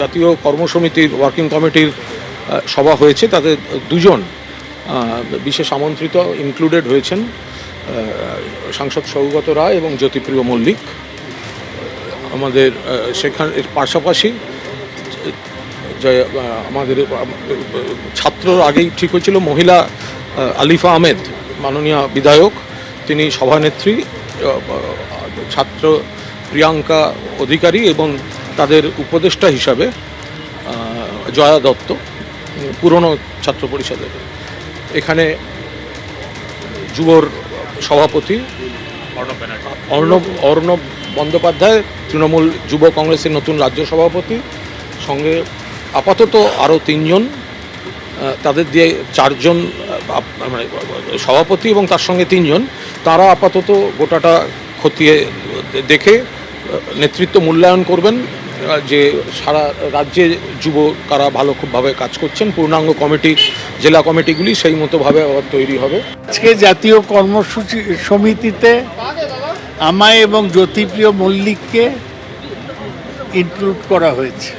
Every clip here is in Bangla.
জাতীয় কর্মসমিতির ওয়ার্কিং কমিটির সভা হয়েছে, তাতে দুজন বিশেষ আমন্ত্রিত ইনক্লুডেড হয়েছেন সাংসদ সৌগত রায় এবং জ্যোতিপ্রিয় মল্লিক। আমাদের সেখানের পাশাপাশি যে আমাদের ছাত্র আগেই ঠিক হয়েছিল মহিলা আলিফা আহমেদ, মাননীয় বিধায়ক, তিনি সভানেত্রী, ছাত্র প্রিয়াঙ্কা অধিকারী এবং তাদের উপদেষ্টা হিসাবে জয়া দত্ত, পুরনো ছাত্র পরিষদের। এখানে যুবর সভাপতি অর্ণব বন্দ্যোপাধ্যায়, তৃণমূল যুব কংগ্রেসের নতুন রাজ্য সভাপতি, সঙ্গে আপাতত আরও তিনজন, তাদের দিয়ে চারজন মানে সভাপতি এবং তার সঙ্গে তিনজন, তারা আপাতত গোটাটা খতিয়ে দেখে নেতৃত্ব মূল্যায়ন করবেন যে সারা রাজ্যে যুব কারা ভালো খুবভাবে কাজ করছেন। পূর্ণাঙ্গ কমিটি, জেলা কমিটিগুলি সেই মতোভাবে আবার তৈরি হবে। আজকে জাতীয় কর্মসূচি সমিতিতে আমায় এবং জ্যোতিপ্রিয় মল্লিককে ইনক্লুড করা হয়েছে।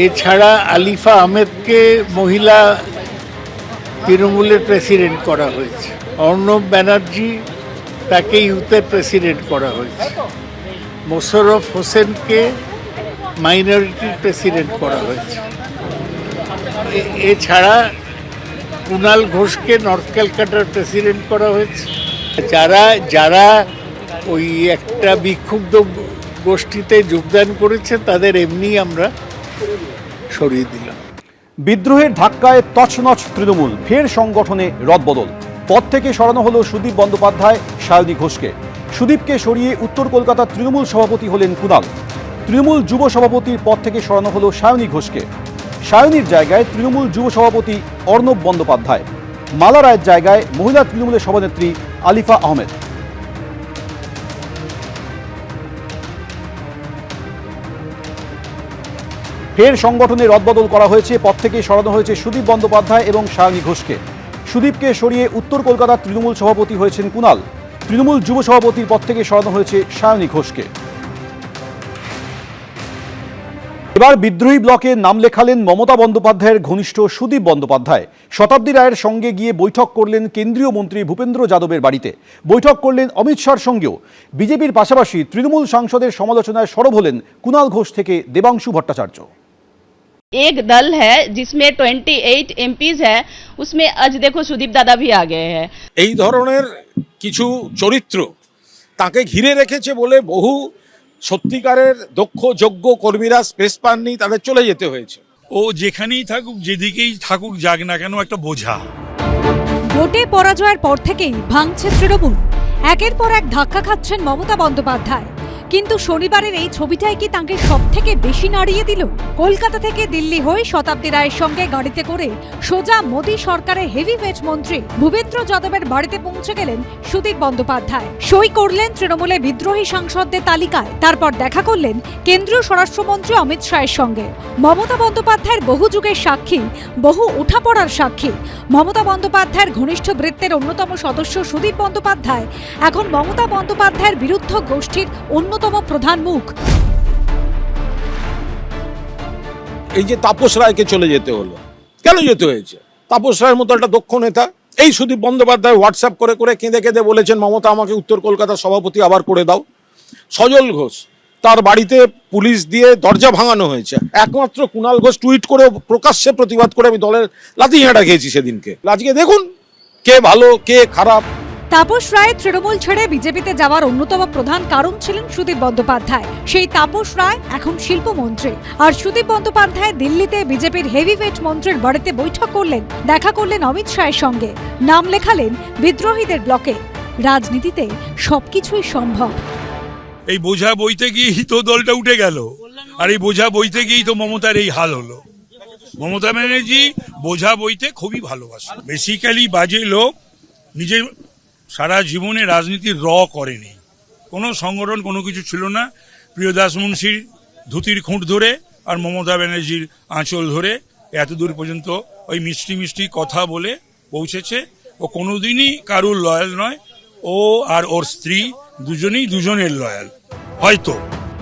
এছাড়া আলিফা আহমেদকে মহিলা তৃণমূলের প্রেসিডেন্ট করা হয়েছে। অর্ণব ব্যানার্জি, তাকে ইউথের প্রেসিডেন্ট করা হয়েছে। মোশাররফ হোসেনকে মাইনরিটির প্রেসিডেন্ট করা হয়েছে। এছাড়া কুণাল ঘোষকে নর্থ ক্যালকাটার প্রেসিডেন্ট করা হয়েছে। যারা ওই একটা বিক্ষুব্ধ গোষ্ঠীতে যোগদান করেছে তাদের এমনি আমরা সরিয়ে দিলাম। বিদ্রোহের ধাক্কায় তছনছ তৃণমূল, ফের সংগঠনে রদবদল। পদ থেকে সরানো হলো সুদীপ বন্দ্যোপাধ্যায়, সায়নী ঘোষকে। সুদীপকে সরিয়ে উত্তর কলকাতার তৃণমূল সভাপতি হলেন কুণাল। তৃণমূল যুব সভাপতির পদ থেকে সরানো হলো সায়নী ঘোষকে। সায়নীর জায়গায় তৃণমূল যুব সভাপতি অর্ণব বন্দ্যোপাধ্যায়। মালা রায়ের জায়গায় মহিলা তৃণমূলের সভানেত্রী আলিফা আহমেদ। ফের সংগঠনে রদবদল করা হয়েছে, পদ থেকে সরানো হয়েছে সুদীপ বন্দ্যোপাধ্যায় এবং সায়নী ঘোষকে। সুদীপকে সরিয়ে উত্তর কলকাতার তৃণমূল সভাপতি হয়েছেন কুণাল। তৃণমূল যুব সভাপতির পদ থেকে সরানো হয়েছে সায়নী ঘোষকে। এবার বিদ্রোহী ব্লকে নাম লেখালেন মমতা বন্দ্যোপাধ্যায়ের ঘনিষ্ঠ সুদীপ বন্দ্যোপাধ্যায়। শতাব্দী রায়ের সঙ্গে গিয়ে বৈঠক করলেন কেন্দ্রীয় মন্ত্রী ভূপেন্দ্র যাদবের বাড়িতে। বৈঠক করলেন অমিত শাহর সঙ্গেও। বিজেপির পাশাপাশি তৃণমূল সাংসদের সমালোচনায় সরব হলেন কুণাল ঘোষ থেকে দেবাংশু ভট্টাচার্য। एक दल है जिसमें 28 एमपीज है, उसमें आज देखो सुदीप दादा भी आ गए हैं। এই ধরনের কিছু চরিত্র তাকে ঘিরে রেখেছে বলে বহু সত্যিকারের দক্ষ যোগ্য কর্মীরা স্পেস পাননি, তাদের চলে যেতে হয়েছে। ও যেখানেই থাকুক, যেদিকেই থাকুক, যাক না কেন একটা বোঝা। ভোটে পরাজয়ের পর থেকেই ভাঙছে তৃণমূল। একের পর এক ধাক্কা খাচ্ছেন মমতা বন্দ্যোপাধ্যায়। কিন্তু শনিবারের এই ছবিটাই কি তাঁকে সব থেকে বেশি নাড়িয়ে দিল? কলকাতা থেকে দিল্লি হয়ে শতাব্দী রায়ের সঙ্গে গাড়িতে করে সোজা মোদী সরকারের হেভিওয়েট মন্ত্রী ভূপেন্দ্র যাদবের বাড়িতে পৌঁছে গেলেন সুদীপ বন্দ্যোপাধ্যায়। সই করলেন তৃণমূলের বিদ্রোহী সাংসদদের তালিকায়। তারপর দেখা করলেন কেন্দ্রীয় স্বরাষ্ট্রমন্ত্রী অমিত শাহের সঙ্গে। মমতা বন্দ্যোপাধ্যায়ের বহু যুগের সাক্ষী, বহু ওঠাপড়ার সাক্ষী মমতা বন্দ্যোপাধ্যায়ের ঘনিষ্ঠ বৃত্তের অন্যতম সদস্য সুদীপ বন্দ্যোপাধ্যায় এখন মমতা বন্দ্যোপাধ্যায়ের বিরুদ্ধ গোষ্ঠীর অন্যতম প্রধান মুখ। এই যে তাপস রায়কে চলে যেতে হলো, কেন যেতে হয়েছে? তাপস রায়ের মতো একটা দক্ষ নেতা। এই সুদীপ বন্দ্যোপাধ্যায় হোয়াটসঅ্যাপ করে করে কেঁদে কেঁদে বলেছেন, মমতা আমাকে উত্তর কলকাতার সভাপতি আবার করে দাও। সজল ঘোষ, তার বাড়িতে পুলিশ দিয়ে দরজা ভাঙানো হয়েছে। একমাত্র কুণাল ঘোষ টুইট করে প্রকাশ্যে প্রতিবাদ করে আমি দলের লাথি ঝাঁটা খেয়েছি সেদিনকে। আজকে দেখুন কে ভালো কে খারাপ। তাপস রায় তৃণমূল ছেড়ে বিজেপিতে যাওয়ার অন্যতম প্রধান কারণ ছিলেন সুদীপ বন্দ্যোপাধ্যায়। সেই তাপস রায় এখন শিল্পমন্ত্রী। আর সুদীপ বন্দ্যোপাধ্যায় দিল্লিতে বিজেপির হেভিওয়েট মন্ত্রীর বাড়িতে বৈঠক করলেন, দেখা করলেন অমিত শাহের সঙ্গে, নাম লেখালেন বিদ্রোহীদের ব্লকে। রাজনীতিতে সবকিছুই সম্ভব। এই বোঝা বইতে গিয়েই তো দলটা উঠে গেল, আর এই বোঝা বইতে গিয়েই তো মমতার এই হাল হলো। মমতা ব্যানার্জি বোঝা বইতে খুবই ভালোবাসে। বেসিক্যালি বাজে লোক, নিজের সারা জীবনে রাজনীতির করেনি, কোনো সংগঠন কোনো কিছু ছিল না। প্রিয়দাস মুন্সির ধুতির খুঁট ধরে আর মমতা ব্যানার্জির আঁচল ধরে এতদূর পর্যন্ত ওই মিষ্টি মিষ্টি কথা বলে পৌঁছেছে। ও কোনোদিনই কারুর লয়াল নয়। ও আর ওর স্ত্রী দুজনেই দুজনের লয়াল হয়তো।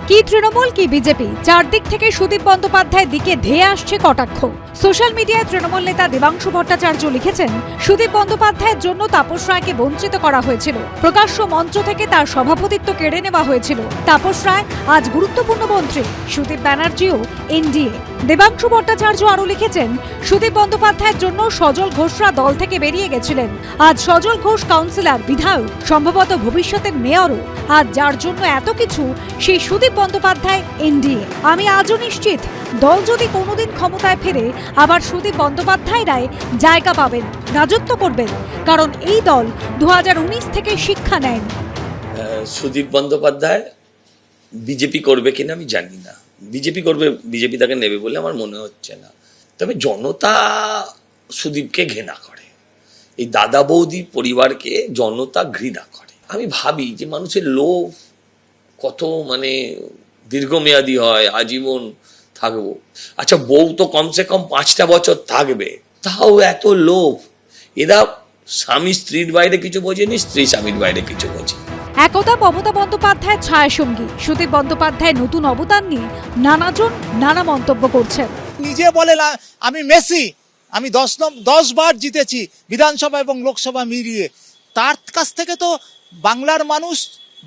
কি তৃণমূল কি বিজেপি, চারদিক থেকে সুদীপ বন্দ্যোপাধ্যায়ের দিকে ধেয়ে আসছে কটাক্ষ। সোশ্যাল মিডিয়ায় তৃণমূল নেতা দেবাংশু ভট্টাচার্য লিখেছেন, সুদীপ বন্দ্যোপাধ্যায়ের জন্য তাপস রায়কে বঞ্চিত করা হয়েছিল, প্রকাশ্য মঞ্চ থেকে তার সভাপতিত্ব কেড়ে নেওয়া হয়েছিল। তাপস রায় আজ গুরুত্বপূর্ণ মন্ত্রী, সুদীপ ব্যানার্জিও এনডিএ। দেবাংশু ভট্টাচার্য আরও লিখেছেন, সুদীপ বন্দ্যোপাধ্যায়ের জন্য সজল ঘোষরা দল থেকে বেরিয়ে গেছিলেন। আজ সজল ঘোষ কাউন্সিলর, বিধায়ক, সম্ভবত ভবিষ্যতের মেয়রও। আজ যার জন্য এত কিছু, সেই সুদীপ বন্দ্যোপাধ্যায় এনডিএ। আমি আজও নিশ্চিত, দল যদি কোনোদিন ক্ষমতায় ফেরে, আবার সুদীপ বন্দ্যোপাধ্যায়রাই জায়গা পাবেন, রাজত্ব করবেন, কারণ এই দল 2019 থেকে শিক্ষা নেয়নি। সুদীপ বন্দ্যোপাধ্যায় বিজেপি করবে কিনা আমি জানি না, বিজেপি করবে, বিজেপি তাকে নেবে বলে আমার মনে হচ্ছে না। তবে জনতা সুদীপকে ঘৃণা করে, এই দাদা বৌদি পরিবারকে জনতা ঘৃণা করে। আমি ভাবি যে মানুষের লোভ কত মানে দীর্ঘমেয়াদী হয়, আজীবন থাকবো। আচ্ছা, বউ তো কমসে কম 5টা বছর থাকবে, তাও এত লোভ। এরা স্বামী স্ত্রীর বাইরে কিছু বোঝেনি, স্ত্রী স্বামীর বাইরে কিছু বোঝে। একদা মমতা বন্দ্যোপাধ্যায়ের ছায়াসঙ্গী সুদীপ বন্দ্যোপাধ্যায় নতুন অবদান নিয়ে নানাজন নানা মন্তব্য করছেন। নিজে বলে না আমি মেসি, আমি 10 বার জিতেছি বিধানসভা এবং লোকসভা মিলিয়ে। তার কাছ থেকে তো বাংলার মানুষ,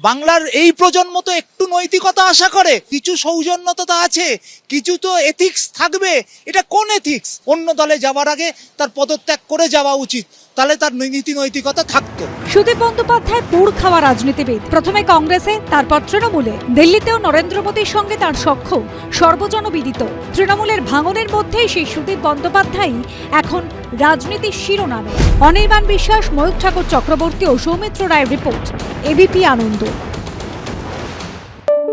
বাংলার এই প্রজন্ম তো একটু নৈতিকতা আশা করে, কিছু সৌজন্যতা আছে, কিছু তো এথিক্স থাকবে। এটা কোন এথিক্স? অন্য দলে যাওয়ার আগে তার পদত্যাগ করে যাওয়া উচিত, তাহলে তার নীতি নৈতিকতা থাকতো। সুদীপ বন্দ্যোপাধ্যায় পুড় খাওয়া রাজনীতিবিদ, প্রথমে কংগ্রেসে, তারপর তৃণমূলে। দিল্লিতেও নরেন্দ্র মোদীর সঙ্গে তার সখ্য সর্বজনবিদিত। তৃণমূলের ভাঙনের মধ্যেই সেই সুদীপ বন্দ্যোপাধ্যায় এখন রাজনীতির শিরোনামে। অনির্বাণ বিশ্বাস, ময়ূখ ঠাকুর চক্রবর্তী ও সৌমিত্র রায়ের রিপোর্ট, এবিপি আনন্দ।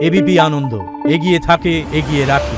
এবিপি আনন্দ, এগিয়ে থাকে, এগিয়ে রাখে।